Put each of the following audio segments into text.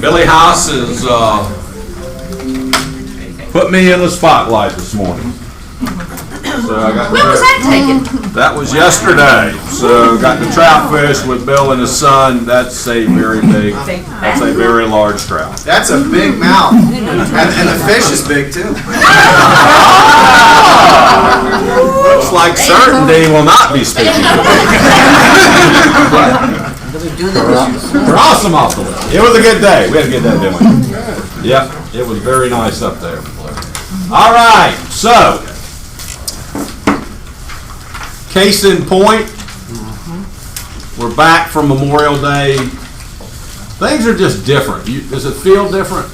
Billy House has put me in the spotlight this morning. So I got When was that taken? That was yesterday. So got to trout fish with Bill and his son. That's a very large trout. That's a big mouth. And the fish is big too. Looks like certainty will not be speaking. We're awesome off the list. It was a good day. We had a good day, didn't we? Yep, it was very nice up there. All right, so case in point, we're back from Memorial Day. Things are just different. Does it feel different?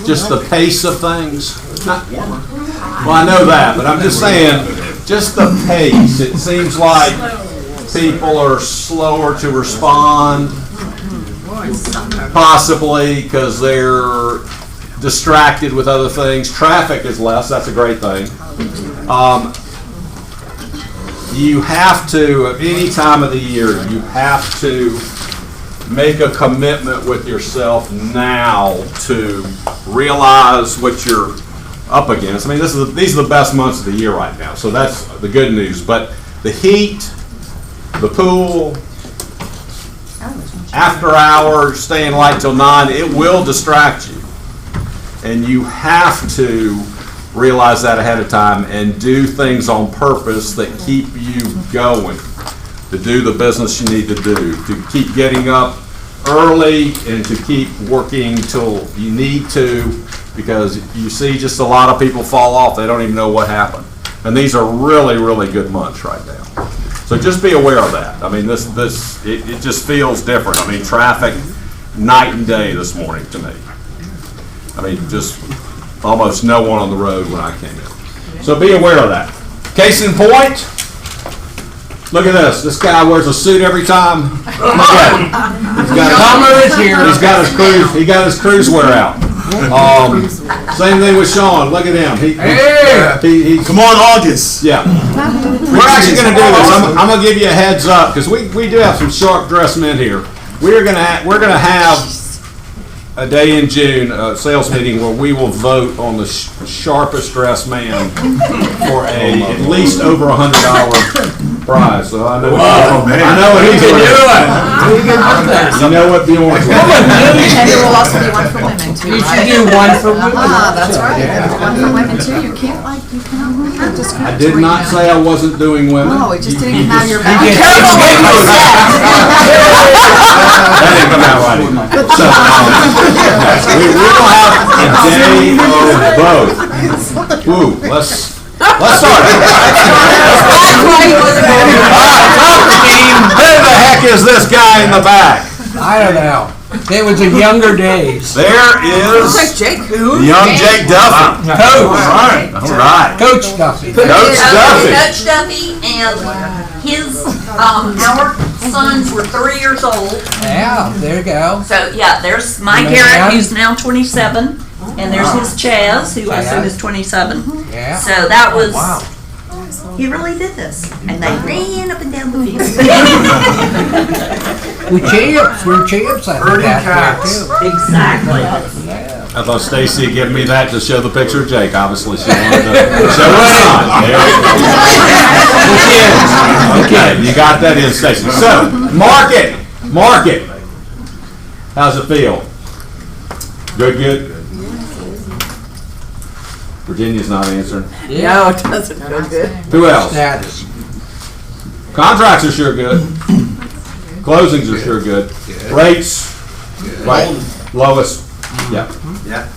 Just the pace of things? Well, I know that, but I'm just saying, just the pace. It seems like people are slower to respond, possibly because they're distracted with other things. Traffic is less. That's a great thing. You have to, at any time of the year, you have to make a commitment with yourself now to realize what you're up against. I mean, these are the best months of the year right now, so that's the good news. But the heat, the pool, after hours, staying light till 9, it will distract you. And you have to realize that ahead of time and do things on purpose that keep you going, to do the business you need to do, to keep getting up early and to keep working till you need to, because you see just a lot of people fall off. They don't even know what happened. And these are really, really good months right now. So just be aware of that. I mean, it just feels different. I mean, traffic night and day this morning to me. I mean, just almost no one on the road when I came in. So be aware of that. Case in point, look at this. This guy wears a suit every time. Look at him. He got his cruise wear out. Same thing with Sean. Look at him. He Come on, August. Yeah. We're actually going to do this. I'm going to give you a heads up because we do have some sharp dressed men here. We're going to have a day in June, a sales meeting where we will vote on the sharpest dressed man for at least over $100 prize. So I know, I know what he's going to do. You know what Bjorn's going to do. And there will also be one for women too. You should do one for women. That's right. One for women too. You cannot discriminate. I did not say I wasn't doing women. No, it just didn't come out of your mouth. That didn't come out right either. So, we will have a day of both. Ooh, let's start. Who the heck is this guy in the back? I don't know. It was in younger days. There is Like Jake who? young Jake Duffy. Coach. All right. Coach Duffy. Coach Duffy. Coach Duffy, and his, our sons were 3 years old. Yeah, there you go. So, yeah, there's Mike Man. Garrett, who's now 27, and there's his Chaz, who I assume is 27. Yeah. So that was, he really did this. And they ran up and down the field. We're champs I think out there too. Exactly. I thought Stacy had given me that to show the picture of Jake. Obviously, she wanted to show her son. There we go. Okay, you got that in, Stacy. So, market. How's it feel? Good. Virginia's not answering. No, it doesn't feel good. Who else? Status. Contracts are sure good. Closings are sure good. Rates, right, lowest. Yeah.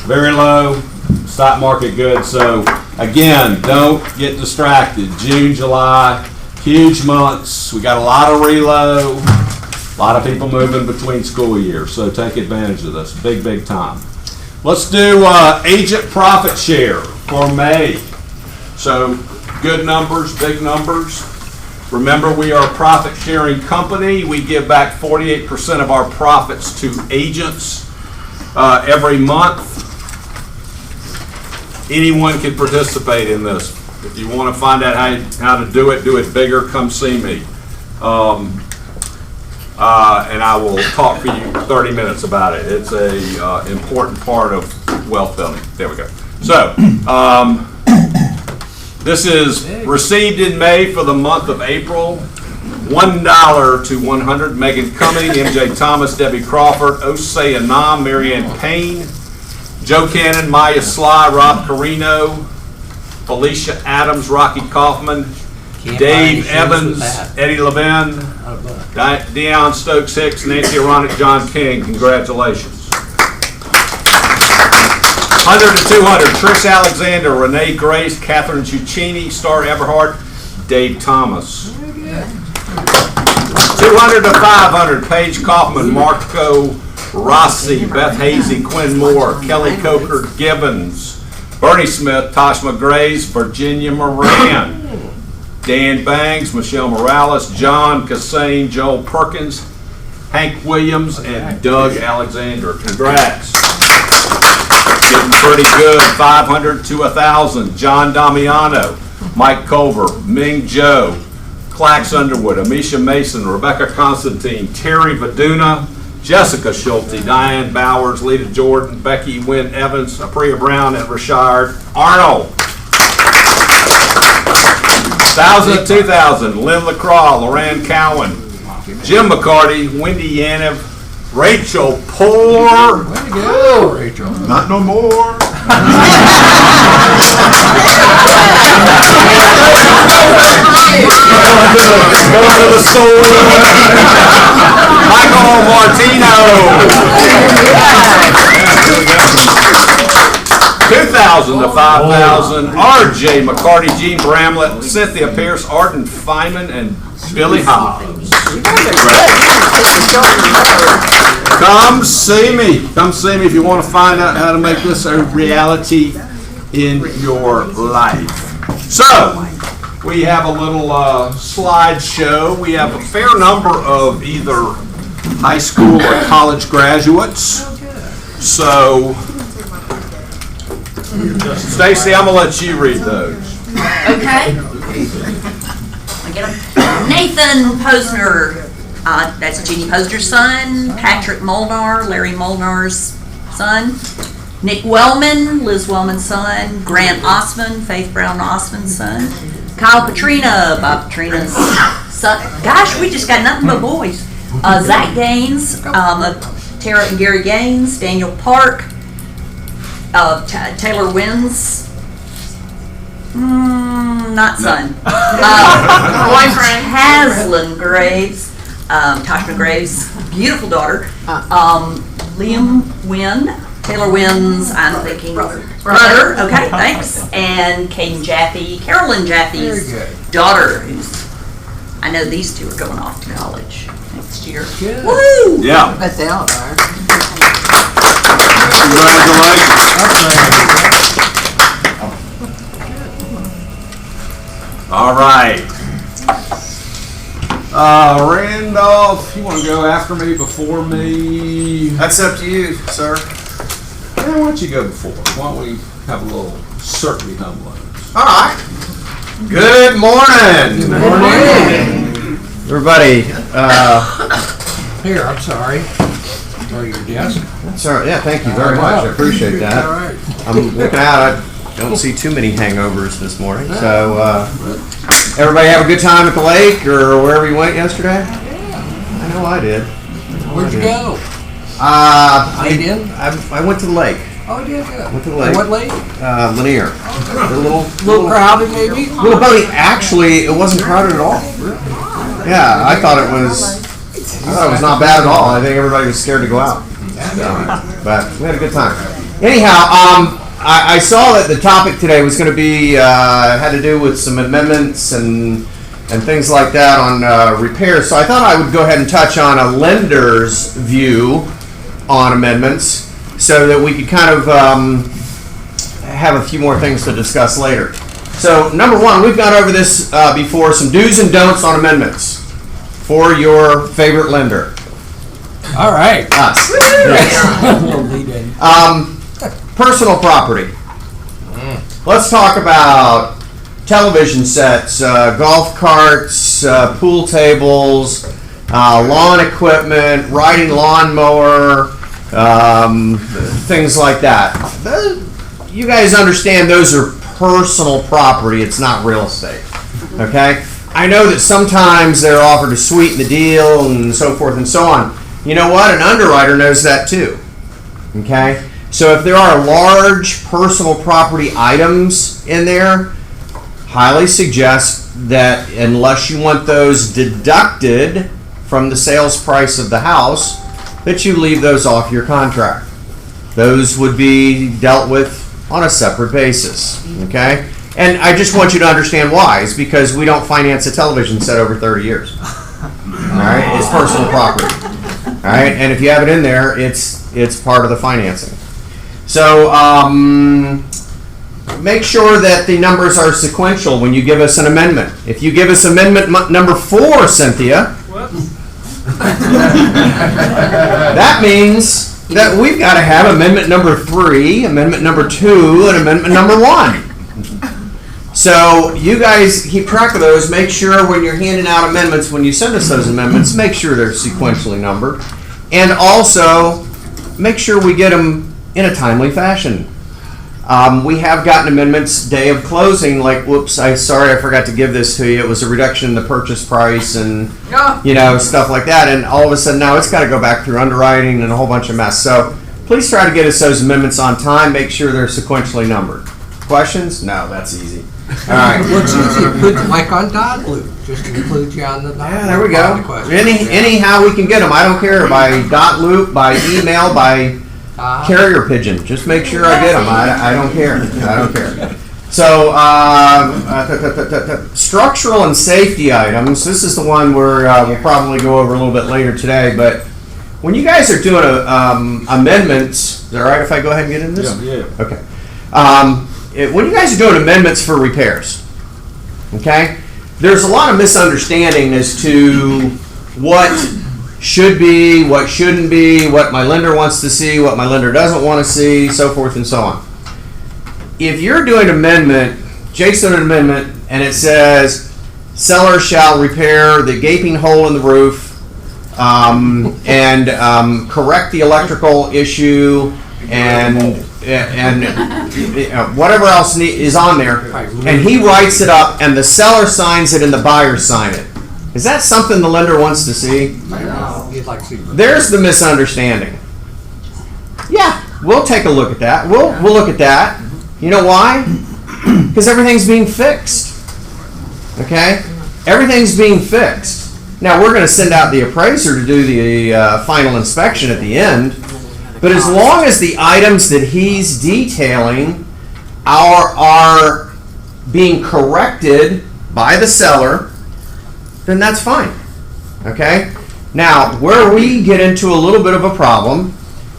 Very low. Stock market good. So again, don't get distracted. June, July, huge months. We got a lot of reload. A lot of people moving between school years. So take advantage of this. Big time. Let's do agent profit share for May. So good numbers, big numbers. Remember, we are a profit sharing company. We give back 48% of our profits to agents every month. Anyone can participate in this. If you want to find out how to do it bigger, come see me. and I will talk for you 30 minutes about it. It's a important part of wealth building. There we go. So, this is received in May for the month of April. $1 to 100. Megan Cumming, MJ Thomas, Debbie Crawford, Osei Anam, Marianne Payne, Joe Cannon, Maya Sly, Rob Carino, Felicia Adams, Rocky Kaufman, Can't Dave buy any shoes Evans, with that. Eddie Levin, Deion Stokes Hicks, Nancy Aronic, John King. Congratulations. 100 to 200. Trish Alexander, Renee Grace, Catherine Chuccini, Star Everhart, Dave Thomas. 200 to 500. Paige Kaufman, Marco Rossi, Beth Hazy, Quinn Moore, Kelly Coker Gibbons, Bernie Smith, Tosh McGraze, Virginia Moran, Dan Bangs, Michelle Morales, John Cassane, Joel Perkins, Hank Williams, and Doug Alexander. Congrats. Getting pretty good. 500 to 1,000. John Damiano, Mike Culver, Ming Joe, Clax Underwood, Amisha Mason, Rebecca Constantine, Terry Vaduna, Jessica Schulte, Diane Bowers, Lita Jordan, Becky Wynn Evans, Apria Brown, and Rashard Arnold. 1,000 to 2,000. Lynn LaCroix, Loran Cowan, Jim McCarty, Wendy Yanev, Rachel Poor. Way to go, Rachel. Not no more. Going to the store. Michael Martino. 2,000 to 5,000. RJ McCarty, Gene Bramlett, Cynthia Pierce, Arden Feynman, and Billy Hobbs. Come see me. Come see me if you want to find out how to make this a reality in your life. So, we have a little slideshow. We have a fair number of either high school or college graduates. So, Stacy, I'm going to let you read those. Okay. I get 'em. Nathan Posner, that's Jeannie Posner's son. Patrick Molnar, Larry Molnar's son. Nick Wellman, Liz Wellman's son. Grant Osman, Faith Brown Osman's son. Kyle Petrina, Bob Petrina's son. Gosh, we just got nothing but boys. Zach Gaines, Tara and Gary Gaines. Daniel Park, Taylor Wins. Not son. Boyfriend. Haslin Graves, Toshma Graves' beautiful daughter. Liam Wynn, Taylor Wynn's, I'm thinking, brother. Okay, thanks. And Caden Jaffe, Carolyn Jaffe's daughter, who's, I know these two are going off to college next year. Good. Woo! Yeah. Bet they all are. Congratulations. All right. Randolph, you want to go after me, before me? That's up to you, sir. Yeah, why don't you go before? Why don't we have a little certainty humbling? All right. Good morning. Everybody, Here, I'm sorry. Or your desk. sorry, yeah, thank you very much. I appreciate All that. right. I'm looking out. I don't see too many hangovers this morning. So, everybody have a good time at the lake or wherever you went yesterday? I know I did. Where'd you go? I in? went to the lake. Oh, you did good. Went to the lake. What lake? Lanier. A Little crowded, maybe? little boaty. Actually, it wasn't crowded at all. Yeah, I thought it was not bad at all. I think everybody was scared to go out. But we had a good time. Anyhow, I saw that the topic today was going to be had to do with some amendments and things like that on repairs. So I thought I would go ahead and touch on a lender's view on amendments, so that we could kind of have a few more things to discuss later. So number one, we've gone over this before, some do's and don'ts on amendments for your favorite lender. All right. Us. Yes. Little lead-in. Personal property. Let's talk about television sets, golf carts, pool tables, lawn equipment, riding lawnmower, things like that. You guys understand those are personal property, it's not real estate, okay? I know that sometimes they're offered to sweeten the deal and so forth and so on. You know what? An underwriter knows that too, okay? So if there are large personal property items in there, highly suggest that unless you want those deducted from the sales price of the house, that you leave those off your contract. Those would be dealt with on a separate basis, okay? And I just want you to understand why. It's because we don't finance a television set over 30 years. All right? It's personal property. All right? And if you have it in there, it's part of the financing. So make sure that the numbers are sequential when you give us an amendment. If you give us amendment number 4, Cynthia, that means that we've got to have amendment number 3, amendment number 2, and amendment number 1. So you guys keep track of those. Make sure when you're handing out amendments, when you send us those amendments, make sure they're sequentially numbered. And also, make sure we get them in a timely fashion. We have gotten amendments day of closing, like, whoops, I forgot to give this to you. It was a reduction in the purchase price and, stuff like that. And all of a sudden now it's got to go back through underwriting and a whole bunch of mess. So please try to get us those amendments on time. Make sure they're sequentially numbered. Questions? No, that's easy. All right. Well, it's easy to put, like on dot loop, just include you on the dot Yeah, loop. there we go. on the question. Anyhow we can get them. I don't care, by dot loop, by email, by carrier pigeon. Just make sure I get them. I don't care. I don't care. So, structural and safety items. This is the one we'll probably go over a little bit later today. But when you guys are doing amendments, is that all right if I go ahead and get into this? Yeah. Okay. When you guys are doing amendments for repairs, okay, there's a lot of misunderstanding as to what should be, what shouldn't be, what my lender wants to see, what my lender doesn't want to see, so forth and so on. If you're doing an amendment, Jake's doing an amendment, and it says, seller shall repair the gaping hole in the roof and correct the electrical issue and whatever else is on there, and he writes it up, and the seller signs it and the buyer sign it. Is that something the lender wants to see? You'd like to see. There's the misunderstanding. Yeah, we'll take a look at that. We'll look at that. You know why? Because everything's being fixed. Okay? Everything's being fixed. Now, we're going to send out the appraiser to do the final inspection at the end. But as long as the items that he's detailing are being corrected by the seller, then that's fine. Okay? Now, where we get into a little bit of a problem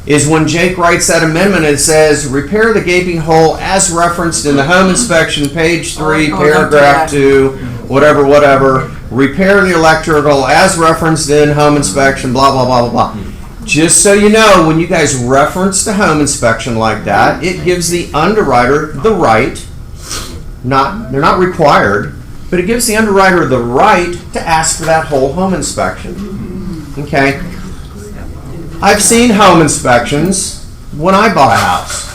is when Jake writes that amendment, it says, repair the gaping hole as referenced in the home inspection, page 3, paragraph 2, whatever, repair the electrical as referenced in home inspection, blah, blah, blah, blah, blah. Just so you know, when you guys reference the home inspection like that, it gives the underwriter the right, they're not required, but it gives the underwriter the right to ask for that whole home inspection. Okay? I've seen home inspections when I bought a house.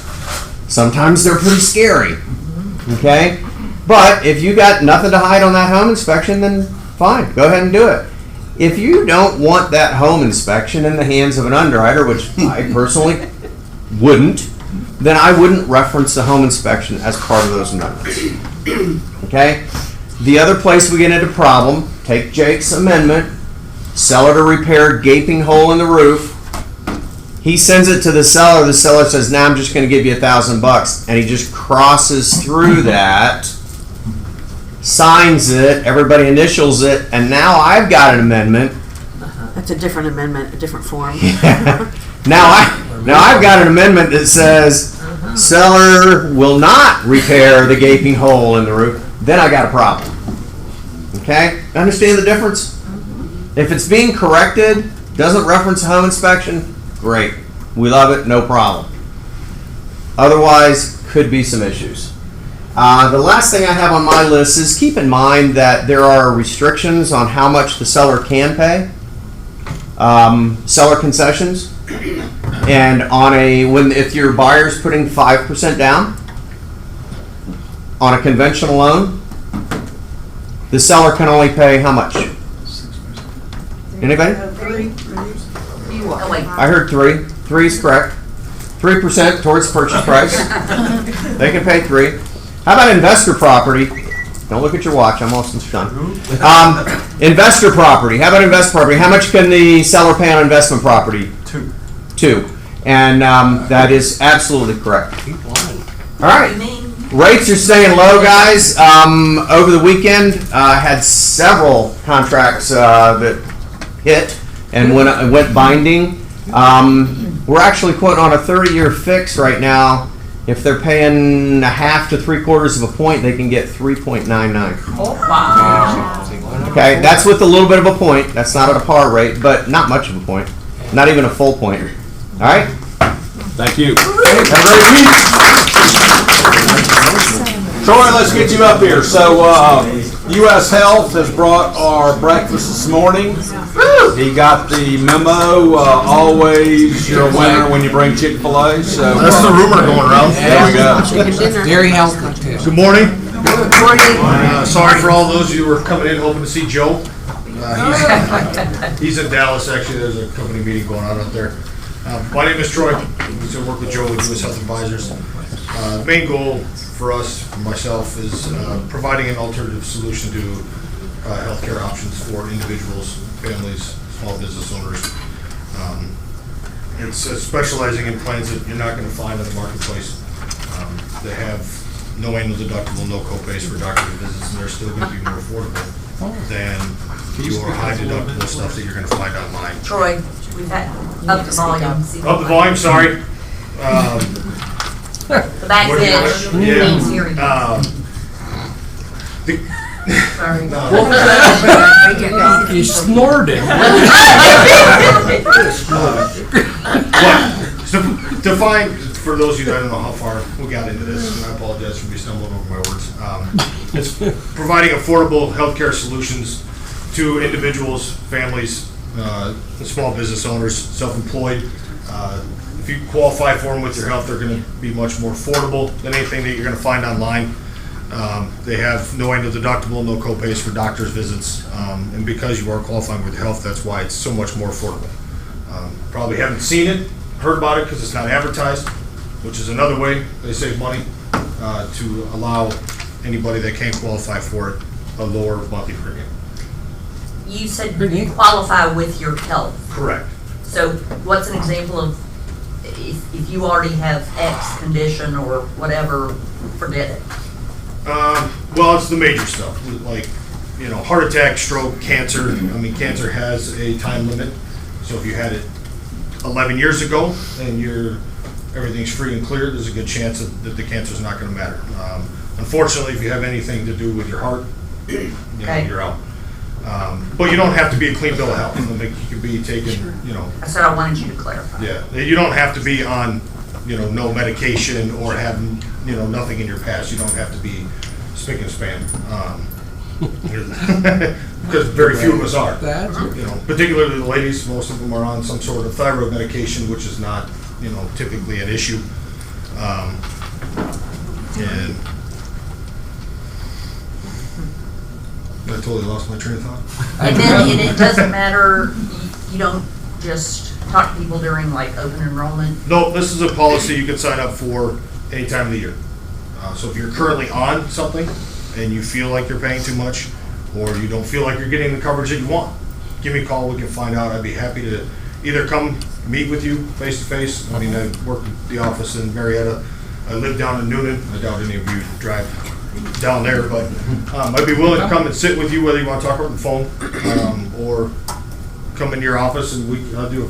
Sometimes they're pretty scary. Okay? But if you got nothing to hide on that home inspection, then fine, go ahead and do it. If you don't want that home inspection in the hands of an underwriter, which I personally wouldn't, then I wouldn't reference the home inspection as part of those amendments. Okay? The other place we get into problem, take Jake's amendment, seller to repair gaping hole in the roof. He sends it to the seller says, now I'm just going to give you $1,000. And he just crosses through that, signs it, everybody initials it, and now I've got an amendment. That's a different amendment, a different form. Now I've got an amendment that says seller will not repair the gaping hole in the roof. Then I got a problem. Okay? Understand the difference? If it's being corrected, doesn't reference a home inspection, great. We love it, no problem. Otherwise, could be some issues. The last thing I have on my list is keep in mind that there are restrictions on how much the seller can pay. seller concessions. And if your buyer's putting 5% down on a conventional loan, the seller can only pay how much? Anybody? Oh, wait. I heard 3. 3 is correct. 3% towards the purchase price. They can pay 3. How about investor property? Don't look at your watch. I'm almost done. Investor property. How about investor property? How much can the seller pay on investment property? 2. And that is absolutely correct. All right. Rates are staying low, guys. Over the weekend, had several contracts that hit and went binding. We're actually quoting on a 30-year fix right now. If they're paying 1/2 to 3/4 of a point, they can get 3.99. Oh, wow. Okay, that's with a little bit of a point. That's not at a par rate, but not much of a point. Not even a full point. All right. Thank you. Have a great week. Troy, let's get you up here. So, U.S. Health has brought our breakfast this morning. He got the memo. Always you're a winner when you bring Chick-fil-A. So That's the rumor going around. there we go. Very healthy too. Good morning. Sorry for all those of you who were coming in hoping to see Joe. He's in Dallas, actually. There's a company meeting going on up there. My name is Troy. I work with Joe with U.S. Health Advisors. The main goal for us, for myself, is providing an alternative solution to healthcare options for individuals, families, small business owners. It's specializing in plans that you're not going to find in the marketplace. They have no annual deductible, no co-pays for doctor visits, and they're still going to be more affordable than your high deductible stuff that you're going to find online. Troy, we've had up the volume. Up the volume, sorry. The backbench Yeah. needs hearing. Sorry. You snorted. To find, for those of you that don't know how far we got into this, and I apologize for me stumbling over my words, it's providing affordable healthcare solutions to individuals, families, small business owners, self-employed. If you qualify for them with your health, they're going to be much more affordable than anything that you're going to find online. They have no annual deductible, no co-pays for doctor's visits, and because you are qualifying with health, that's why it's so much more affordable. Probably haven't seen it, heard about it because it's not advertised, which is another way they save money to allow anybody that can't qualify for it a lower monthly premium. You said you qualify with your health. Correct. So what's an example of if you already have X condition or whatever, forget it? Well, it's the major stuff, like, heart attack, stroke, cancer. I mean, cancer has a time limit. So if you had it 11 years ago and everything's free and clear, there's a good chance that the cancer's not going to matter. Unfortunately, if you have anything to do with your heart, Okay. you're out. But you don't have to be a clean bill of health. I think you could be taken, I said I wanted you to clarify. yeah. You don't have to be on, no medication or have, nothing in your past. You don't have to be spick and span. Because very few of us are. Particularly the ladies, most of them are on some sort of thyroid medication, which is not, typically an issue. And I totally lost my train of thought. And then it doesn't matter, you don't just talk to people during like open enrollment. No, this is a policy you can sign up for any time of the year. So if you're currently on something and you feel like you're paying too much, or you don't feel like you're getting the coverage that you want, give me a call, we can find out. I'd be happy to either come meet with you face to face. I mean, I work at the office in Marietta. I live down in Noonan. I doubt any of you drive down there, but I'd be willing to come and sit with you, whether you want to talk over the phone or come into your office, and I'll do.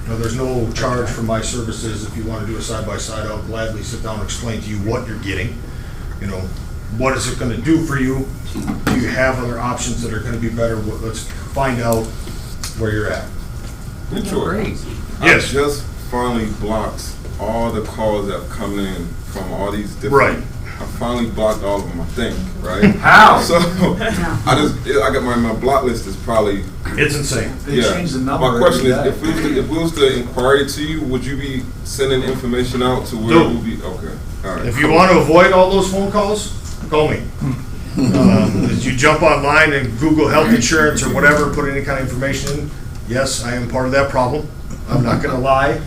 There's no charge for my services. If you want to do a side-by-side, I'll gladly sit down and explain to you what you're getting. What is it going to do for you? Do you have other options that are going to be better? Let's find out where you're at. Great. Yes. I just finally blocked all the calls that have come in from all these different. Right. I finally blocked all of them, I think, right? How? So I got my block list is probably It's insane. They change the number My question every is, day. if it was to inquire to you, would you be sending information out to where No. it would be? Okay, all right. If you want to avoid all those phone calls, call me. If you jump online and Google health insurance or whatever, put any kind of information in, yes, I am part of that problem. I'm not gonna lie.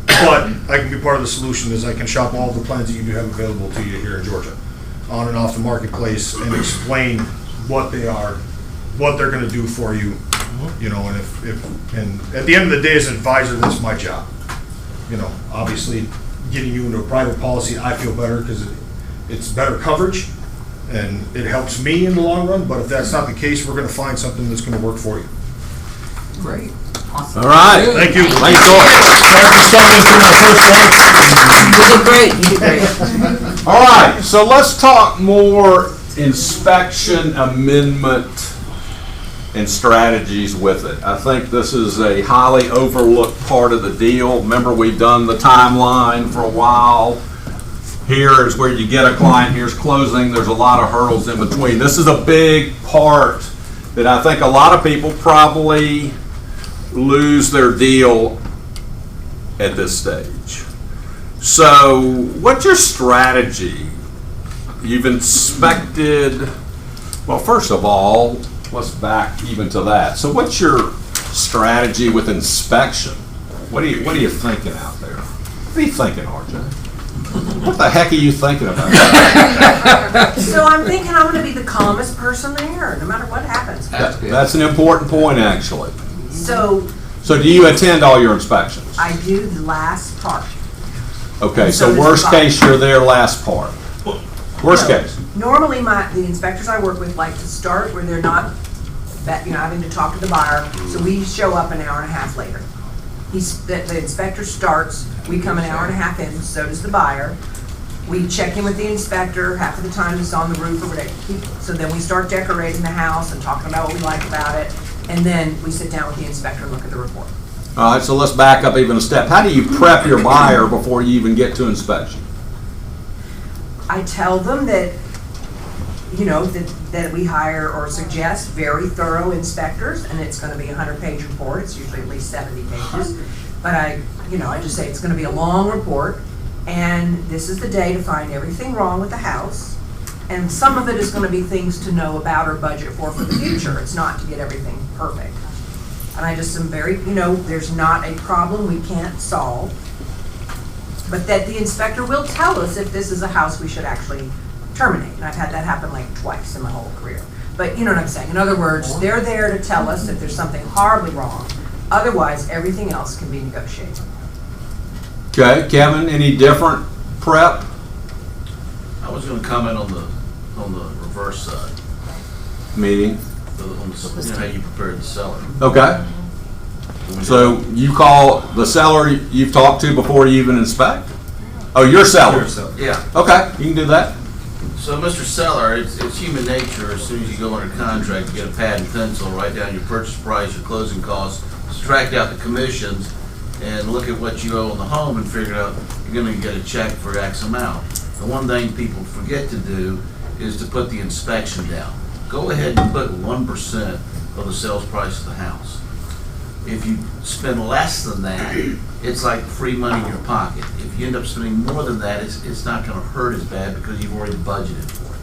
But I can be part of the solution as I can shop all the plans that you do have available to you here in Georgia, on and off the marketplace, and explain what they are, what they're gonna do for you, you know, and and at the end of the day, as an advisor, that's my job. You know, obviously, getting you into a private policy, I feel better because it's better coverage, and it helps me in the long run, but if that's not the case, we're gonna find something that's gonna work for you. Great. Awesome. All right. Thank you. Thanks, George. You did great, you did great. All right, so let's talk more inspection amendment and strategies with it. I think this is a highly overlooked part of the deal. Remember, we've done the timeline for a while. Here is where you get a client, here's closing, there's a lot of hurdles in between. This is a big part that I think a lot of people probably lose their deal at this stage. So, what's your strategy? You've inspected, well, first of all, let's back even to that. So, what's your strategy with inspection? What are you thinking out there? What are you thinking, RJ? What the heck are you thinking about? So I'm thinking I'm gonna be the calmest person there, no matter what happens. That's an important point, actually. So So, do you attend all your inspections? I do the last part. Okay, So so does worst the case, you're there last part. Worst No. case. Normally, the inspectors I work with like to start where they're not, having to talk to the buyer, so we show up an hour and a half later. The inspector starts, we come an hour and a half in, so does the buyer. We check in with the inspector, half of the time it's on the roof or whatever. So then we start decorating the house and talking about what we like about it, and then we sit down with the inspector and look at the report. All right, so let's back up even a step. How do you prep your buyer before you even get to inspection? I tell them that, that we hire or suggest very thorough inspectors, and it's gonna be a 100-page report, it's usually at least 70 pages. But I just say it's gonna be a long report, and this is the day to find everything wrong with the house. And some of it is gonna be things to know about or budget for the future, it's not to get everything perfect. And I just am very, there's not a problem we can't solve, but that the inspector will tell us if this is a house we should actually terminate. And I've had that happen like twice in my whole career. But you know what I'm saying? In other words, they're there to tell us if there's something horribly wrong. Otherwise, everything else can be negotiated. Okay, Kevin, any different prep? I was gonna comment on the reverse side, Meeting? how you prepared the seller. Okay. So you call the seller you've talked to before you even inspect? Oh, your seller? Yeah, Okay, you can do that. so Mr. Seller, it's human nature, as soon as you go under contract, you get a pad and pencil, write down your purchase price, your closing costs, subtract out the commissions, and look at what you owe on the home and figure out you're gonna get a check for X amount. The one thing people forget to do is to put the inspection down. Go ahead and put 1% of the sales price of the house. If you spend less than that, it's like free money in your pocket. If you end up spending more than that, it's not gonna hurt as bad because you've already budgeted for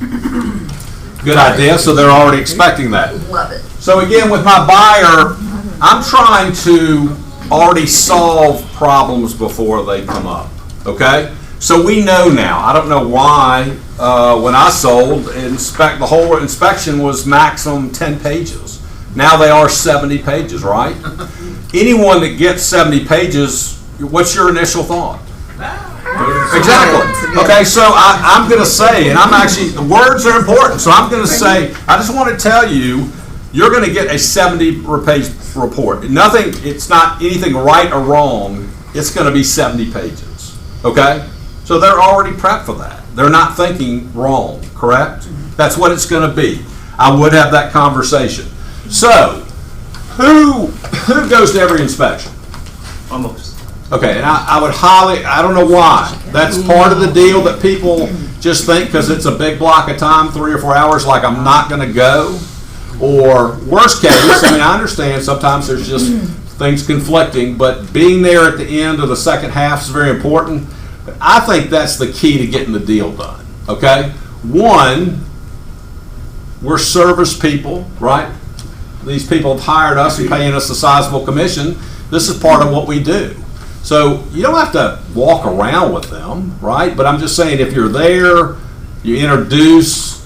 it. Good idea, so they're already expecting that. Love it. So again, with my buyer, I'm trying to already solve problems before they come up, okay? So we know now, I don't know why, when I sold, the whole inspection was maximum 10 pages. Now they are 70 pages, right? Anyone that gets 70 pages, what's your initial thought? Exactly. Okay, so I'm going to say, and the words are important, so I'm going to say, I just want to tell you, you're going to get a 70-page report. It's not anything right or wrong, it's going to be 70 pages, okay? So they're already prepped for that. They're not thinking wrong, correct? That's what it's going to be. I would have that conversation. So, who goes to every inspection? Almost. Okay, and I would I don't know why. That's part of the deal that people just think because it's a big block of time, 3 or 4 hours, like I'm not going to go. Or worst case, I mean, I understand sometimes there's just things conflicting, but being there at the end of the second half is very important. But I think that's the key to getting the deal done, okay? One, we're service people, right? These people have hired us and paying us a sizable commission. This is part of what we do. So you don't have to walk around with them, right? But I'm just saying, if you're there, you introduce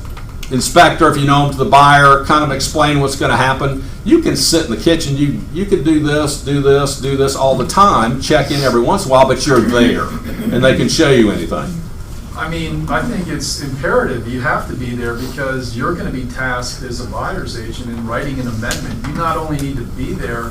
inspector, if you know him, to the buyer, kind of explain what's going to happen. You can sit in the kitchen. You could do this all the time, check in every once in a while, but you're there, and they can show you anything. I mean, I think it's imperative, you have to be there because you're going to be tasked as a buyer's agent in writing an amendment. You not only need to be there,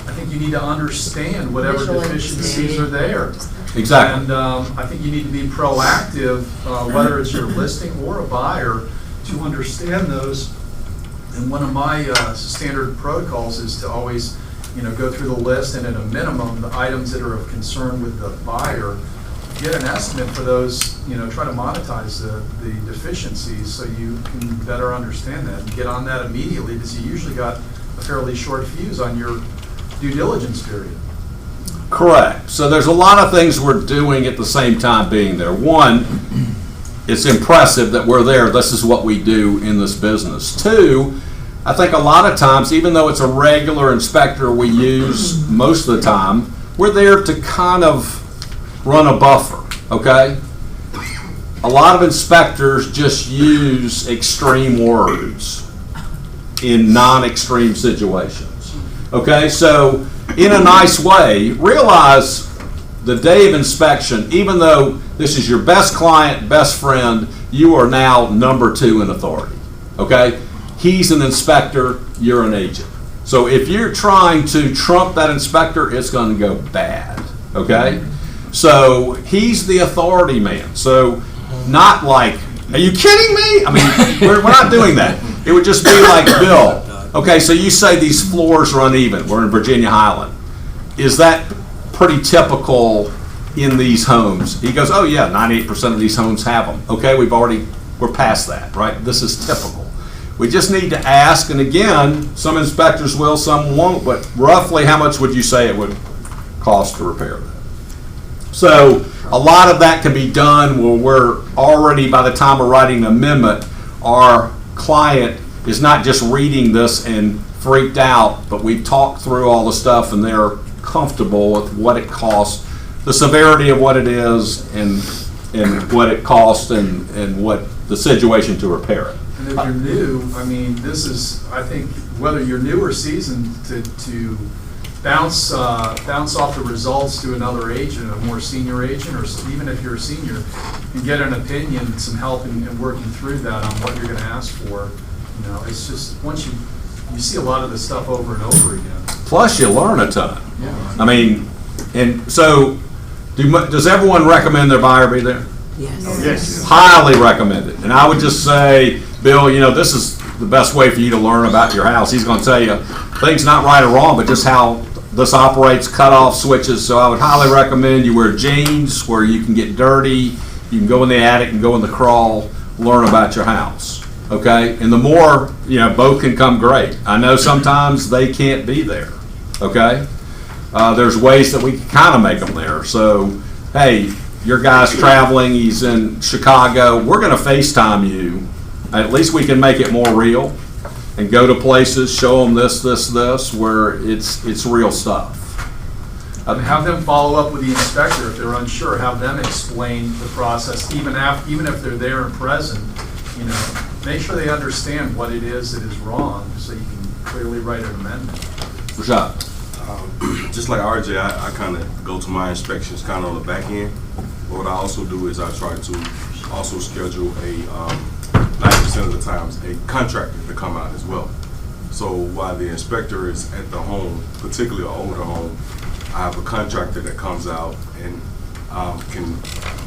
I think you need to understand whatever deficiencies are there. Exactly. And I think you need to be proactive, whether it's your listing or a buyer, to understand those. And one of my standard protocols is to always, go through the list and at a minimum, the items that are of concern with the buyer, get an estimate for those, try to monetize the deficiencies so you can better understand that and get on that immediately, because you usually got a fairly short fuse on your due diligence period. Correct. So there's a lot of things we're doing at the same time being there. One, it's impressive that we're there. This is what we do in this business. Two, I think a lot of times, even though it's a regular inspector we use most of the time, we're there to kind of run a buffer, okay? A lot of inspectors just use extreme words in non-extreme situations, okay? So in a nice way, realize the day of inspection, even though this is your best client, best friend, you are now number 2 in authority, okay? He's an inspector, you're an agent. So if you're trying to trump that inspector, it's going to go bad, okay? So he's the authority man. So not like, are you kidding me? I mean, we're not doing that. It would just be like, Bill, okay, so you say these floors are uneven. We're in Virginia Highland. Is that pretty typical in these homes? He goes, oh yeah, 98% of these homes have them. Okay, we're past that, right? This is typical. We just need to ask, and again, some inspectors will, some won't, but roughly how much would you say it would cost to repair that? So a lot of that can be done where we're already, by the time we're writing an amendment, our client is not just reading this and freaked out, but we've talked through all the stuff and they're comfortable with what it costs, the severity of what it is, and what it costs, and what the situation to repair it. And if you're new, I mean, this is, I think, whether you're new or seasoned, to bounce off the results to another agent, a more senior agent, or even if you're a senior, and get an opinion, some help in working through that on what you're going to ask for. It's just, once you see a lot of this stuff over and over again. Plus, you learn a ton. Yeah. I mean, and so, does everyone recommend their buyer be there? Yes. Highly recommend it. And I would just say, Bill, this is the best way for you to learn about your house. He's going to tell you things not right or wrong, but just how this operates, cut off switches. So I would highly recommend you wear jeans where you can get dirty, you can go in the attic and go in the crawl, learn about your house. Okay? And the more, both can come great. I know sometimes they can't be there. Okay? There's ways that we can kind of make them there. So, hey, your guy's traveling, he's in Chicago, we're going to FaceTime you. At least we can make it more real and go to places, show them this, where it's real stuff. Have them follow up with the inspector if they're unsure. Have them explain the process, even if they're there and present. Make sure they understand what it is that is wrong, so you can clearly write an amendment. Rashad. Just like RJ, I kind of go to my inspections kind of on the back end. But what I also do is I try to also schedule a 90% of the times a contractor to come out as well. So while the inspector is at the home, particularly an older home, I have a contractor that comes out and can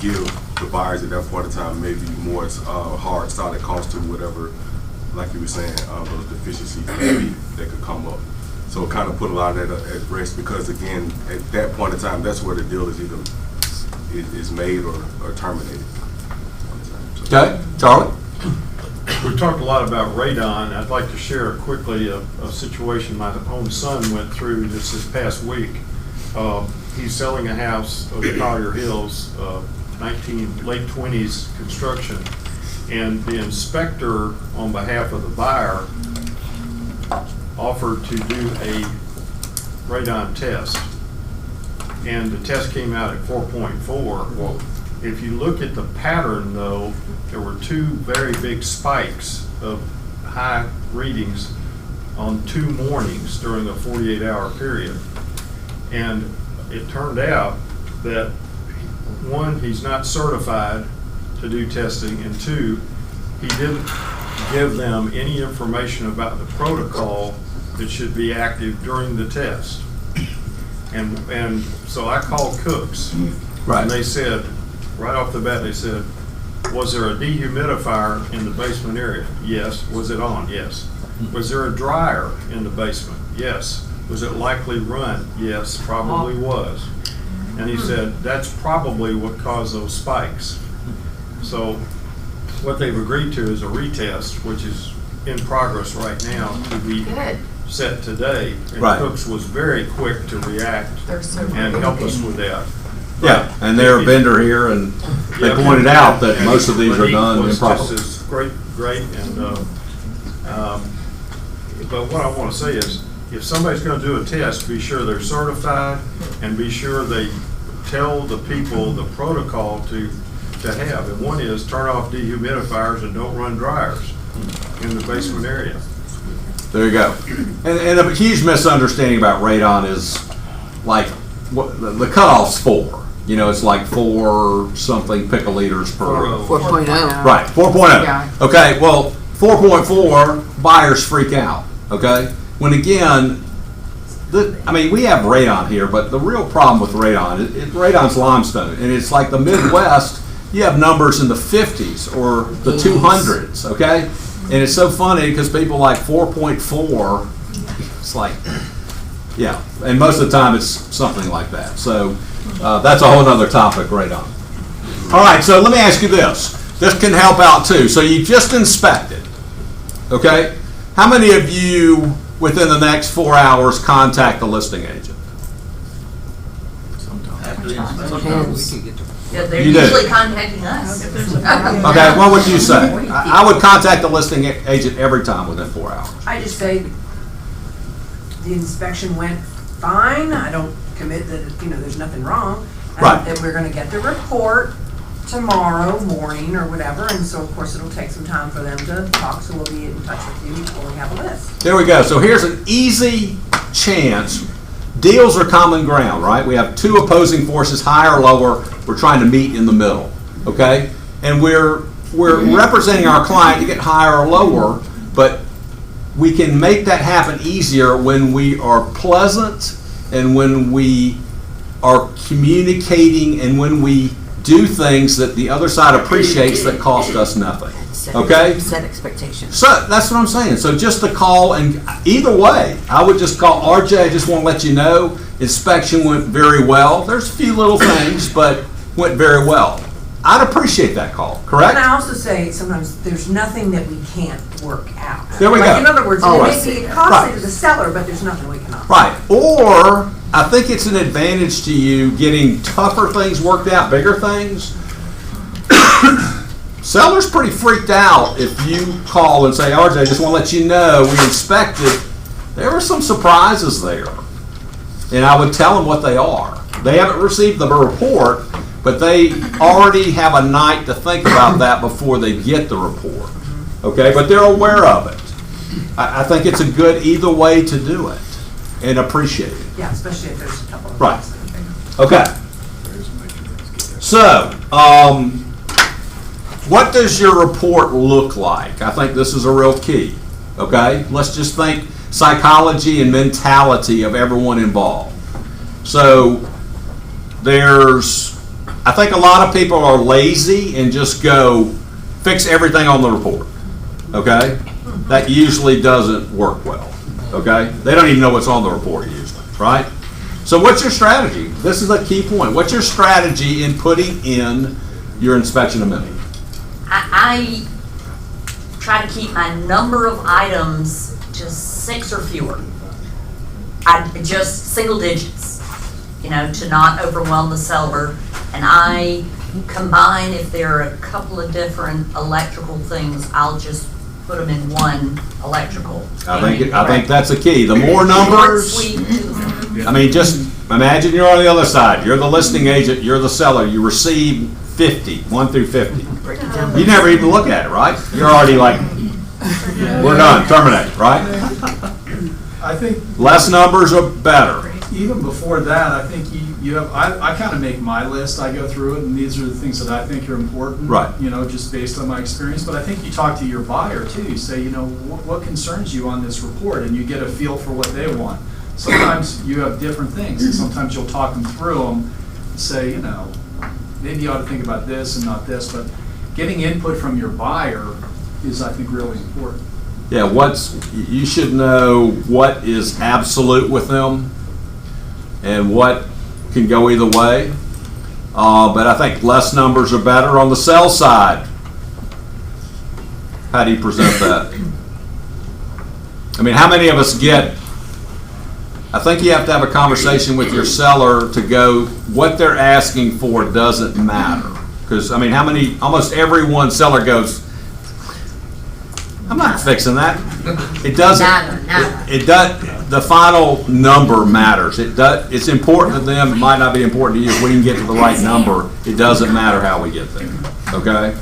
give the buyers at that point in time maybe more hard, solid cost to whatever, like you were saying, those deficiencies maybe that could come up. So kind of put a lot of that at rest, because again, at that point in time, that's where the deal is either is made or terminated. Okay, Charlie? We've talked a lot about radon. I'd like to share quickly a situation my own son went through just this past week. He's selling a house over Collier Hills, late 20s construction, and the inspector on behalf of the buyer offered to do a radon test, and the test came out at 4.4. Well, if you look at the pattern though, there were two very big spikes of high readings on 2 mornings during a 48-hour period. And it turned out that, one, he's not certified to do testing, and 2, he didn't give them any information about the protocol that should be active during the test. And so I called Cooks, and they said, right off the bat, they said, was there a dehumidifier in the basement area? Yes. Was it on? Yes. Was there a dryer in the basement? Yes. Was it likely run? Yes, probably was. And he said, that's probably what caused those spikes. So what they've agreed to is a retest, which is in progress right now to be set today. And Cooks was very quick to react and help us with that. Yeah, and they're a vendor here, and they pointed out that most of these are done improperly. Just great, and but what I want to say is, if somebody's going to do a test, be sure they're certified, and be sure they tell the people the protocol to have. And one is turn off dehumidifiers and don't run dryers in the basement area. There you go. And a huge misunderstanding about radon is like what the cutoff's 4. You know, it's like 4 something picoliters per. 4.0. Right, 4.0. Okay, well, 4.4 buyers freak out. Okay, when again, I mean, we have radon here, but the real problem with radon, radon's limestone, and it's like the Midwest. You have numbers in the 50s or the 200s. Okay, and it's so funny because people like 4.4. It's like, yeah, and most of the time it's something like that. So that's a whole other topic, radon. All right, so let me ask you this. This can help out too. So you just inspected, okay? How many of you within the next 4 hours contact the listing agent? After the inspection. Yeah, they're You do. usually contacting us. Okay, what would you say? I would contact the listing agent every time within 4 hours. I just say the inspection went fine. I don't commit that, there's nothing wrong. And Right. that we're gonna get the report tomorrow morning or whatever, and so of course it'll take some time for them to talk, so we'll be in touch with you before we have a list. There we go. So here's an easy chance. Deals are common ground, right? We have 2 opposing forces, higher or lower. We're trying to meet in the middle, okay? And we're representing our client to get higher or lower, but we can make that happen easier when we are pleasant and when we are communicating and when we do things that the other side appreciates that cost us nothing. Okay? Set expectations. So that's what I'm saying. So just the call, and either way, I would just call RJ. I just want to let you know inspection went very well. There's a few little things, but went very well. I'd appreciate that call, correct? And I also say sometimes there's nothing that we can't work out. There we Like, go. in other words, Oh, it right. may be costly Right. to the seller, but there's nothing we can offer. Right. Or I think it's an advantage to you getting tougher things worked out, bigger things. Seller's pretty freaked out if you call and say, RJ, I just want to let you know we inspected. There were some surprises there. And I would tell them what they are. They haven't received the report, but they already have a night to think about that before they get the report. Okay, but they're aware of it. I think it's a good either way to do it and appreciate it. Yeah, especially if there's a couple of. Right. things. Okay. So, what does your report look like? I think this is a real key. Okay? Let's just think psychology and mentality of everyone involved. So, I think a lot of people are lazy and just go fix everything on the report. Okay? That usually doesn't work well. Okay? They don't even know what's on the report usually, right? So what's your strategy? This is a key point. What's your strategy in putting in your inspection amendment? I try to keep my number of items just 6 or fewer. Just single digits, you know, to not overwhelm the seller. And I combine, if there are a couple of different electrical things, I'll just put them in one electrical. I think that's a key. The more numbers, I mean, just imagine you're on the other side. You're the listing agent, you're the seller. You receive 50, 1 through 50. You never even look at it, right? You're already like, we're done, terminate, right? I think Less numbers are better. even before that, I think you have, I kind of make my list, I go through it, and these are the things that I think are important. Right. You know, just based on my experience, but I think you talk to your buyer too, you say, you know, what concerns you on this report, and you get a feel for what they want. Sometimes you have different things, and sometimes you'll talk them through them, and say, you know, maybe you ought to think about this and not this, but getting input from your buyer is, I think, really important. Yeah, you should know what is absolute with them and what can go either way. But I think less numbers are better on the sell side. How do you present that? I mean, how many of us I think you have to have a conversation with your seller to go, what they're asking for doesn't matter. Because, I mean, almost every one seller goes, I'm not fixing that. It doesn't. It does. The final number matters. It's important to them. It might not be important to you. If we can get to the right number, it doesn't matter how we get there. Okay?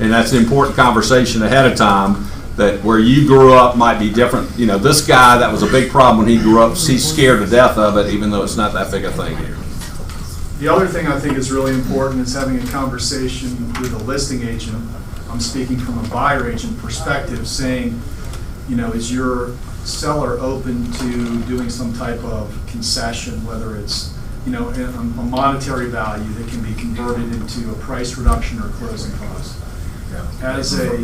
And that's an important conversation ahead of time. That where you grew up might be different. You know, this guy, that was a big problem when he grew up. He's scared to death of it, even though it's not that big a thing here. The other thing I think is really important is having a conversation with a listing agent. I'm speaking from a buyer agent perspective, saying, you know, is your seller open to doing some type of concession, whether it's, you know, a monetary value that can be converted into a price reduction or closing cost. As a,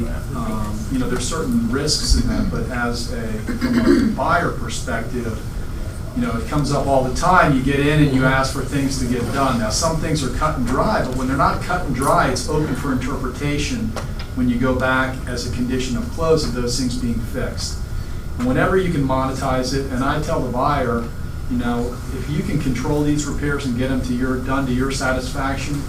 you know, there's certain risks in that, but from a buyer perspective, you know, it comes up all the time. You get in and you ask for things to get done. Now, some things are cut and dry, but when they're not cut and dry, it's open for interpretation when you go back as a condition of close of those things being fixed. And whenever you can monetize it, and I tell the buyer, you know, if you can control these repairs and get them done to your satisfaction,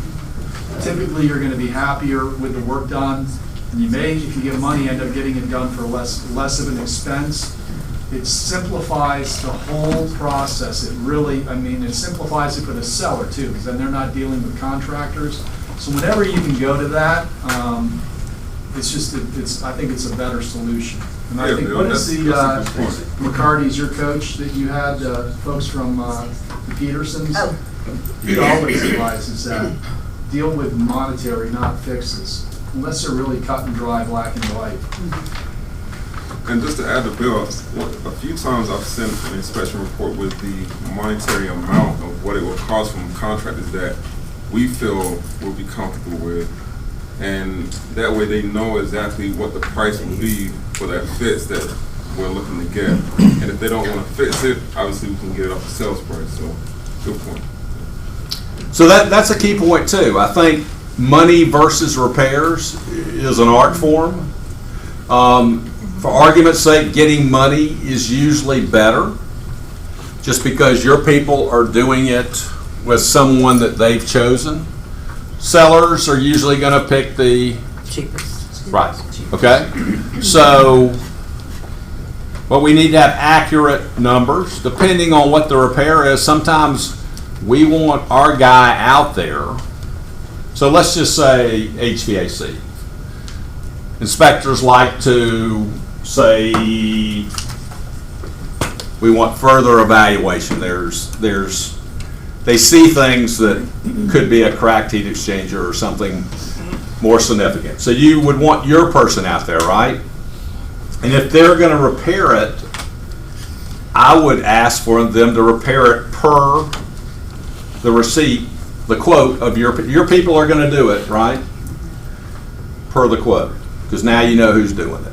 typically you're going to be happier with the work done, and you may, if you get money, end up getting it done for less of an expense. It simplifies the whole process. It really, I mean, it simplifies it for the seller too, because then they're not dealing with contractors. So whenever you can go to that, it's just, I think it's a better solution. And I think, what is McCarty's your coach that you had, folks from the Petersons? Oh. He always advises that. Deal with monetary, not fixes, unless they're really cut and dry, black and white. And just to add to Bill, a few times I've sent an inspection report with the monetary amount of what it will cost from contractors that we feel we'll be comfortable with. And that way they know exactly what the price will be for that fix that we're looking to get. And if they don't want to fix it, obviously we can get it off the sales price. So, good point. So that's a key point too. I think money versus repairs is an art form. For argument's sake, getting money is usually better just because your people are doing it with someone that they've chosen. Sellers are usually going to pick the cheapest. Right. Okay. So, but we need to have accurate numbers depending on what the repair is. Sometimes we want our guy out there. So let's just say HVAC. Inspectors like to say we want further evaluation. They see things that could be a cracked heat exchanger or something more significant. So you would want your person out there, right? And if they're going to repair it, I would ask for them to repair it per the receipt, the quote of your people are going to do it, right? Per the quote, because now you know who's doing it.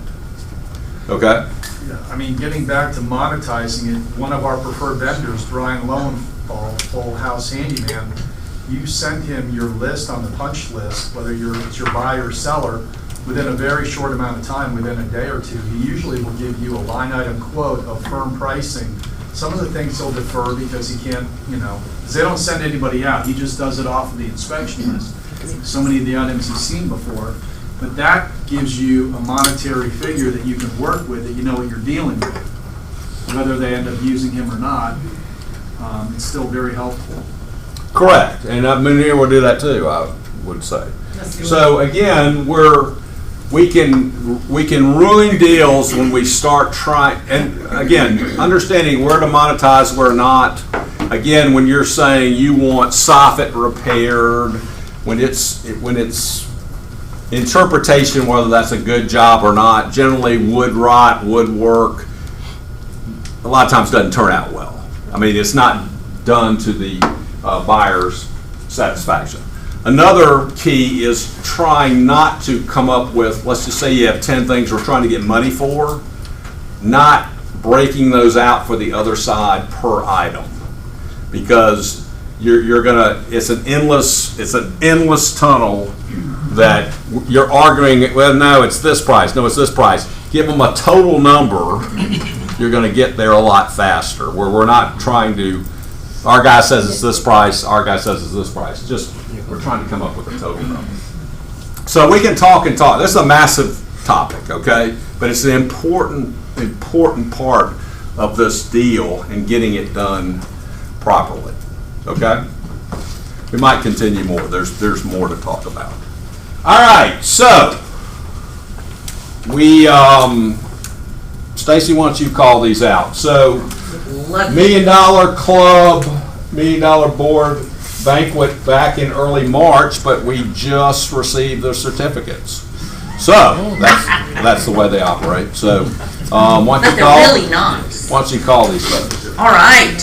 Okay? Yeah, I mean, getting back to monetizing it, one of our preferred vendors, Brian Lowenthal, Full House Handyman, you sent him your list on the punch list, whether it's your buyer or seller, within a very short amount of time, within a day or two, he usually will give you a line item quote of firm pricing. Some of the things he'll defer because he can't, because they don't send anybody out. He just does it off of the inspection list. So many of the items he's seen before. But that gives you a monetary figure that you can work with, that you know what you're dealing with. Whether they end up using him or not, it's still very helpful. Correct, and Munir will do that too, I would say. So again, we can ruin deals when we start trying, and again, understanding where to monetize, where not. Again, when you're saying you want soffit repaired, when it's interpretation whether that's a good job or not. Generally, wood rot, woodwork, a lot of times doesn't turn out well. I mean, it's not done to the buyer's satisfaction. Another key is trying not to come up with, let's just say you have 10 things we're trying to get money for, not breaking those out for the other side per item, because you're gonna, it's an endless tunnel that you're arguing, well, no, it's this price, no, it's this price. Give them a total number, you're gonna get there a lot faster, where we're not trying to, our guy says it's this price, our guy says it's this price. Just, we're trying to come up with a total number. So we can talk and talk. This is a massive topic, okay? But it's an important part of this deal and getting it done properly, okay? We might continue more. There's more to talk about. All right, so we, Stacy, why don't you call these out? So, $1 Million Club, $1 Million Board banquet back in early March, but we just received the certificates. So that's the way they operate. So why don't you call? Really nice. Why don't you call these folks? All right.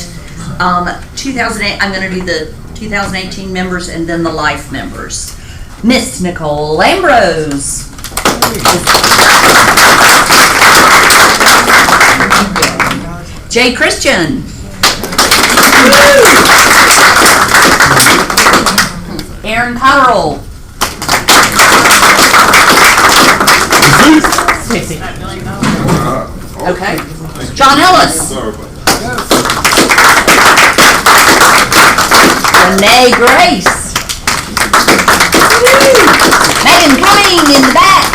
2008. I'm going to do the 2018 members and then the life members. Miss Nicole Ambrose. Jay Christian. Aaron Cotterill. Okay. John Ellis. Renee Grace. Megan Cumming in the back.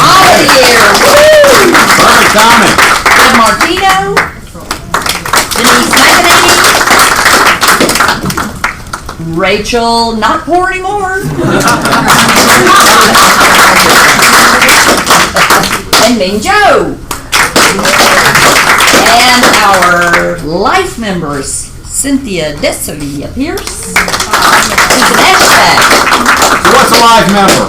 All here. Perfect timing. Ed Martino. Denise McEnany. Rachel, not poor anymore. And Ming Joe. And our life members, Cynthia Desavia Pierce. What's a life member?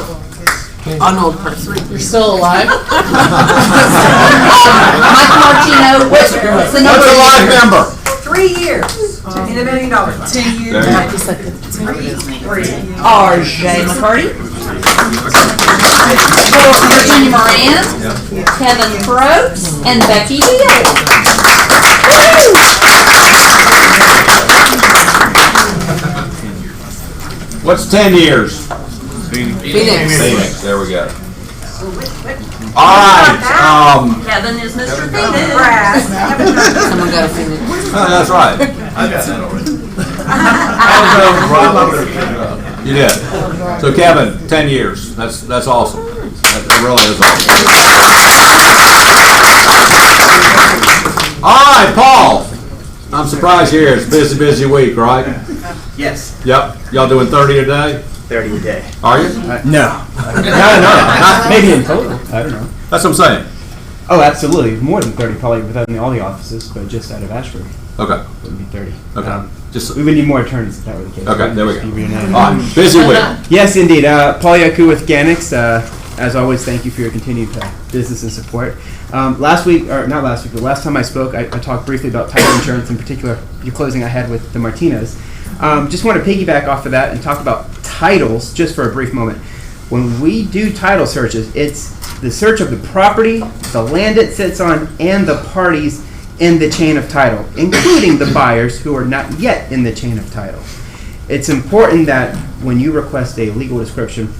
An old person. You're still alive? Mike Martino, what's the number? What's a life member? 3 years in $1 million. 10 years. R.J. McCarty. Virginia Moran. Kevin Probst. And Becky Deal. What's 10 years? Phoenix. There we go. All right. Kevin is Mr. Phoenix. Someone got a Phoenix. That's right. I got that already. You did. So Kevin, 10 years. That's awesome. That really is awesome. All right, Paul. I'm surprised you're here. It's a busy week, right? Yes, Yep. Y'all doing 30 a day? 30 a day. Are you? No. No. Maybe in total. I don't know. That's what I'm saying. Oh, absolutely. More than 30 probably within all the offices, but just out of Ashford Okay. would be 30. Okay. Just We would need more attorneys if that were the case. okay. There we go. Just give you a name. All right. Busy week. Yes, indeed. Paul Yaku with Ganix. As always, thank you for your continued business and support. Last week, or not last week, but last time I spoke, I talked briefly about title insurance, in particular, the closing I had with the Martinez. Just want to piggyback off of that and talk about titles just for a brief moment. When we do title searches, it's the search of the property, the land it sits on, and the parties in the chain of title, including the buyers who are not yet in the chain of title. It's important that when you request a legal description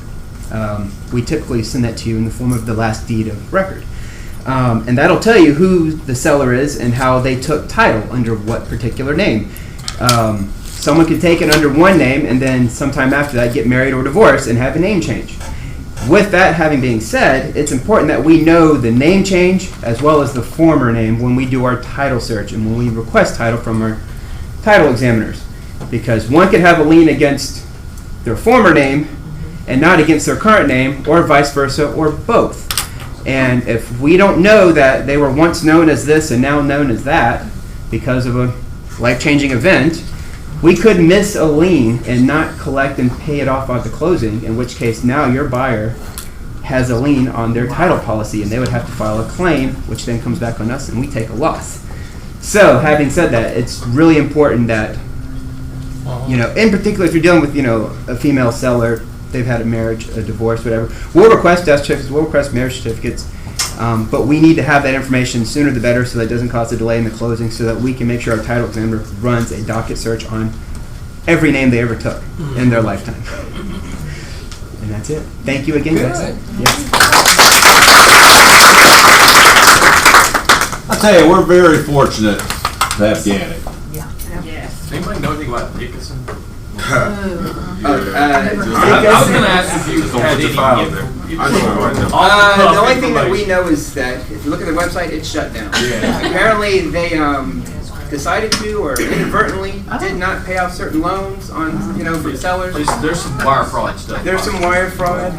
we typically send that to you in the form of the last deed of record. And that'll tell you who the seller is and how they took title under what particular name. Someone could take it under one name and then sometime after that get married or divorced and have a name change. With that having been said, it's important that we know the name change as well as the former name when we do our title search and when we request title from our title examiners. Because one could have a lien against their former name and not against their current name, or vice versa, or both. And if we don't know that they were once known as this and now known as that because of a life-changing event, we could miss a lien and not collect and pay it off at the closing, in which case now your buyer has a lien on their title policy and they would have to file a claim, which then comes back on us and we take a loss. So having said that, it's really important that, in particular if you're dealing with, a female seller, they've had a marriage, a divorce, whatever, we'll request death certificates, we'll request marriage certificates, but we need to have that information sooner the better so that it doesn't cause a delay in the closing, so that we can make sure our title examiner runs a docket search on every name they ever took in their lifetime. And that's it. Thank you again, guys. Yes. I tell you, we're very fortunate to have Gannick. Does anybody know anything about Dickinson? I was going to ask if you had any. The only thing that we know is that if you look at their website, it's shut down. Apparently, they decided to or inadvertently did not pay off certain loans on, for sellers. There's some wire fraud stuff. There's some wire fraud.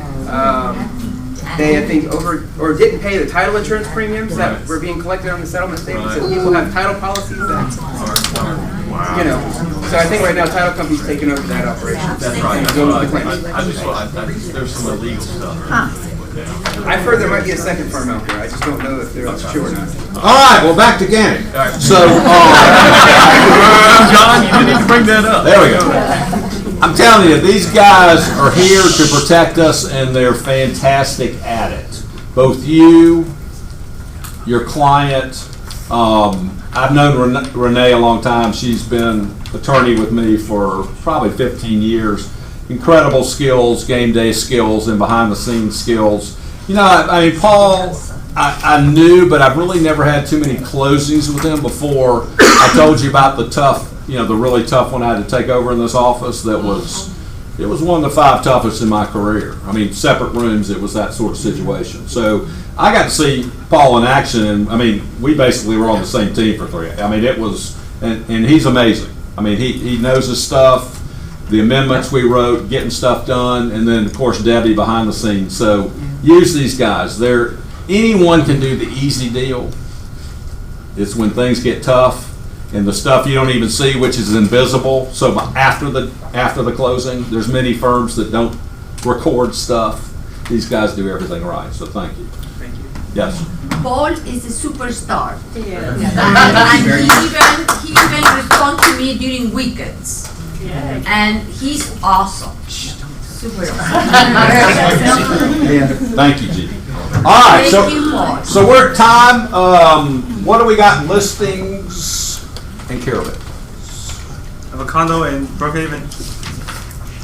They, I think, didn't pay the title insurance premiums that were being collected on the settlement statements. So people have title policies that, So I think right now title company's taking over that operation. That's right. There's some illegal stuff. I've heard there might be a second firm out there. I just don't know if they're true or not. All right, well, back to Gannick. So, John, you didn't need to bring that up. There we go. I'm telling you, these guys are here to protect us, and they're fantastic at it. Both you, your client. I've known Renee a long time. She's been attorney with me for probably 15 years. Incredible skills, game day skills, and behind the scenes skills. I mean, Paul, I knew, but I've really never had too many closings with him before. I told you about the tough, the really tough one I had to take over in this office. It was one of the 5 toughest in my career. I mean, separate rooms, it was that sort of situation. So I got to see Paul in action, and I mean, we basically were on the same team for 3. I mean, it was, and he's amazing. I mean, he knows his stuff. The amendments we wrote, getting stuff done, and then of course Debbie behind the scenes. So use these guys. Anyone can do the easy deal. It's when things get tough and the stuff you don't even see, which is invisible. So after the closing, there's many firms that don't record stuff. These guys do everything right. So thank you. Thank you. Yes. Paul is a superstar. And he even responds to me during weekends. And he's awesome. Super. Thank you, Judy. All right, so we're at time. What do we got in listings and Carolyn? I have a condo in Brookhaven.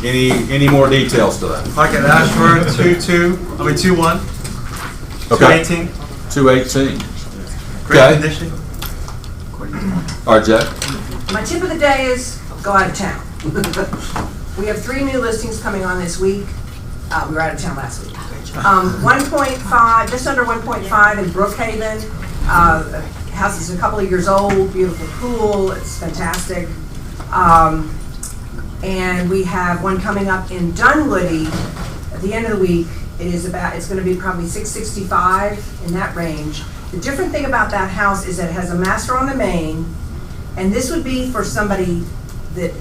Any more details to that? Park at Ashford, 21. Okay. 218. 218. Great Okay. condition. All right, Jack. My tip of the day is go out of town. We have 3 new listings coming on this week. We were out of town last week. 1.5, just under 1.5 in Brookhaven. House is a couple of years old, beautiful pool, it's fantastic. And we have one coming up in Dunwoody at the end of the week. It's going to be probably 665 in that range. The different thing about that house is that it has a master on the main, and this would be for somebody that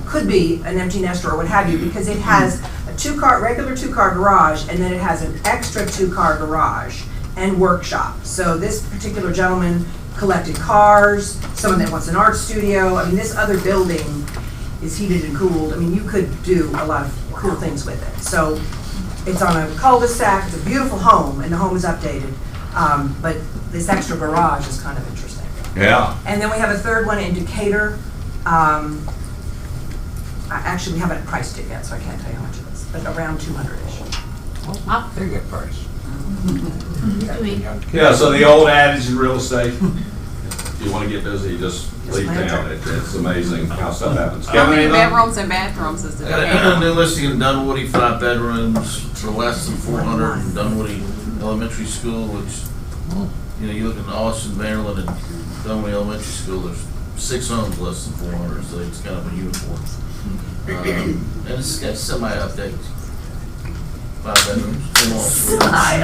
could be an empty nester or what have you, because it has a regular two-car garage, and then it has an extra 2-car garage and workshop. So this particular gentleman collected cars, someone that wants an art studio. I mean, this other building is heated and cooled. I mean, you could do a lot of cool things with it. So it's on a cul-de-sac, it's a beautiful home, and the home is updated. But this extra garage is kind of interesting. Yeah. And then we have a third one in Decatur. Actually, we haven't priced it yet, so I can't tell you how much it is, but around 200-ish. They're good price. Yeah, so the old adage in real estate, if you want to get busy, just leave town. It's amazing how stuff happens. How Kevin, many anything? bedrooms and bathrooms is I got a new listing in Dunwoody, 5 bedrooms for less than 400 in Dunwoody Elementary School, which, you know, you look in Austin, Maryland, and Dunwoody Elementary School, there's 6 homes less than 400, so it's kind of a uniform. And it's got semi-update. 5 bedrooms. I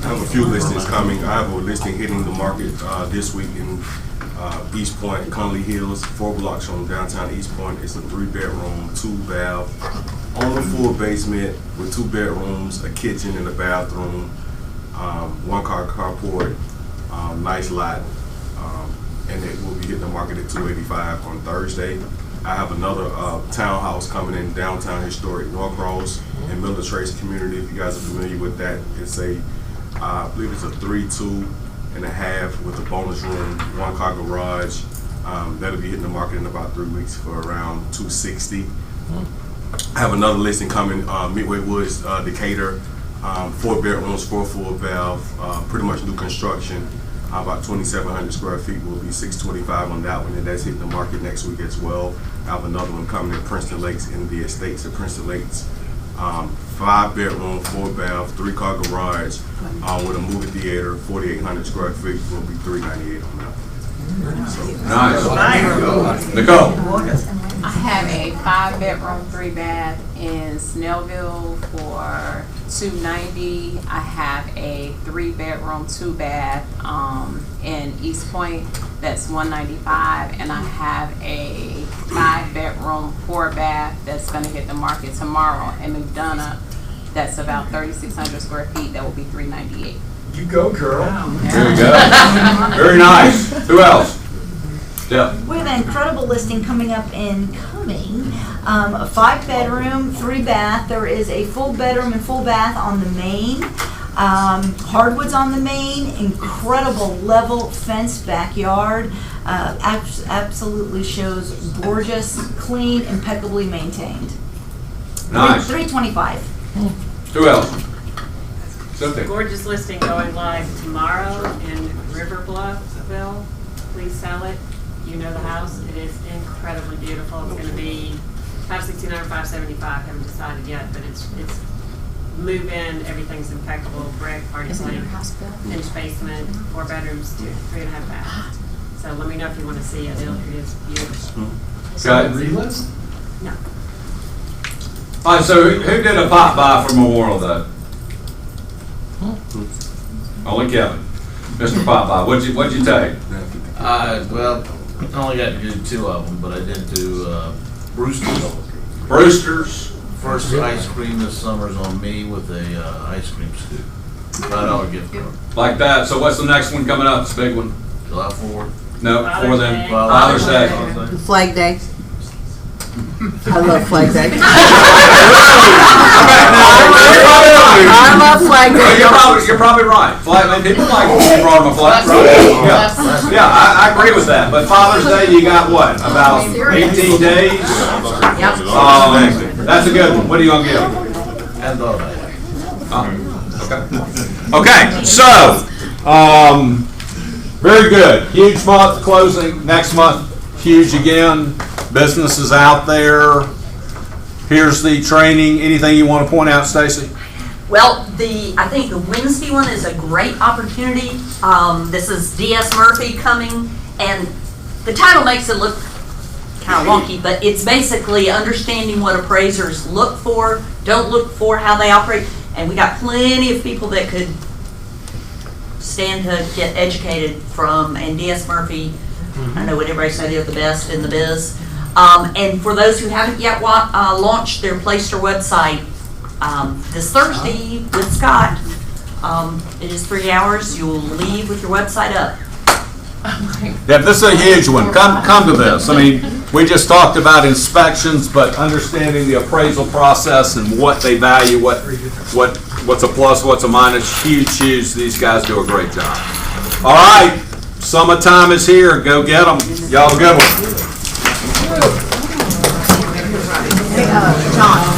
have a few listings coming. I have a listing hitting the market this week in East Point, Conley Hills, 4 blocks from downtown East Point. It's a 3-bedroom, 2-bath, on the full basement with 2 bedrooms, a kitchen and a bathroom, 1-car carport, nice lot. And it will be hitting the market at $285 on Thursday. I have another townhouse coming in downtown historic Norcross in Middle Trace community. If you guys are familiar with that, it's a, I believe it's a 3.5 with a bonus room, 1-car garage. That'll be hitting the market in about 3 weeks for around $260. I have another listing coming, Midway Woods, Decatur, 4 bedrooms, 4 full bath, pretty much new construction. About 2,700 square feet will be $625 on that one, and that's hitting the market next week as well. I have another one coming in Princeton Lakes in the estates at Princeton Lakes. 5 bedroom, 4 bath, 3-car garage with a movie theater, 4,800 square feet will be $398 on that one. Nice. Nicole. I have a 5-bedroom, 3-bath in Snellville for $290. I have a 3-bedroom, 2-bath in East Point that's $195, and I have a 5-bedroom, 4-bath that's going to hit the market tomorrow in McDonough. That's about 3,600 square feet. That will be $398. You go, girl. There you go. Very nice. Who else? Yeah. We have an incredible listing coming up in Cumming. A 5-bedroom, 3-bath. There is a full bedroom and full bath on the main. Hardwoods on the main. Incredible level fenced backyard. Absolutely shows gorgeous, clean, impeccably maintained. Nice. $325. Who else? Something. Gorgeous listing going live tomorrow in River Bluffville. Please sell it. You know the house. It is incredibly beautiful. It's going to be $569 or $575. Haven't decided yet, but it's move in. Everything's impeccable. Brick, party slate, finished basement, 4 bedrooms, 3.5 baths. So let me know if you want to see it. It is beautiful. Got it. No. All right, so who did a pop by for Memorial Day? Only Kevin. Mr. Popeye, what'd you take? Well, I only got to do 2 of them, but I did do Brewster's. Brewster's. First ice cream this summer's on me with a ice cream scoop. $5 gift card. Like that. So what's the next one coming up? It's a big one. July 4th. No, before then. Father's Day. Flag Day. I love Flag Day. I love Flag Day. You're probably right. Flag Day. People like when you brought them a flag. Yeah, I agree with that. But Father's Day, you got what? About 18 days? Yep. That's a good one. What are you going to give? And Okay, so, very good. Huge month closing. Next month, huge again. Business is out there. Here's the training. Anything you want to point out, Stacy? Well, I think the Wednesday one is a great opportunity. This is D.S. Murphy coming, and the title makes it look kind of wonky, but it's basically understanding what appraisers look for, don't look for, how they operate, and we got plenty of people that could stand to get educated from, and D.S. Murphy, I know what everybody said, they're the best in the biz. And for those who haven't yet launched their Playster website, this Thursday with Scott, it is 3 hours. You will leave with your website up. Yeah, this is a huge one. Come to this. I mean, we just talked about inspections, but understanding the appraisal process and what they value, what's a plus, what's a minus, huge. These guys do a great job. All right, summertime is here. Go get them. Y'all have a good one. John.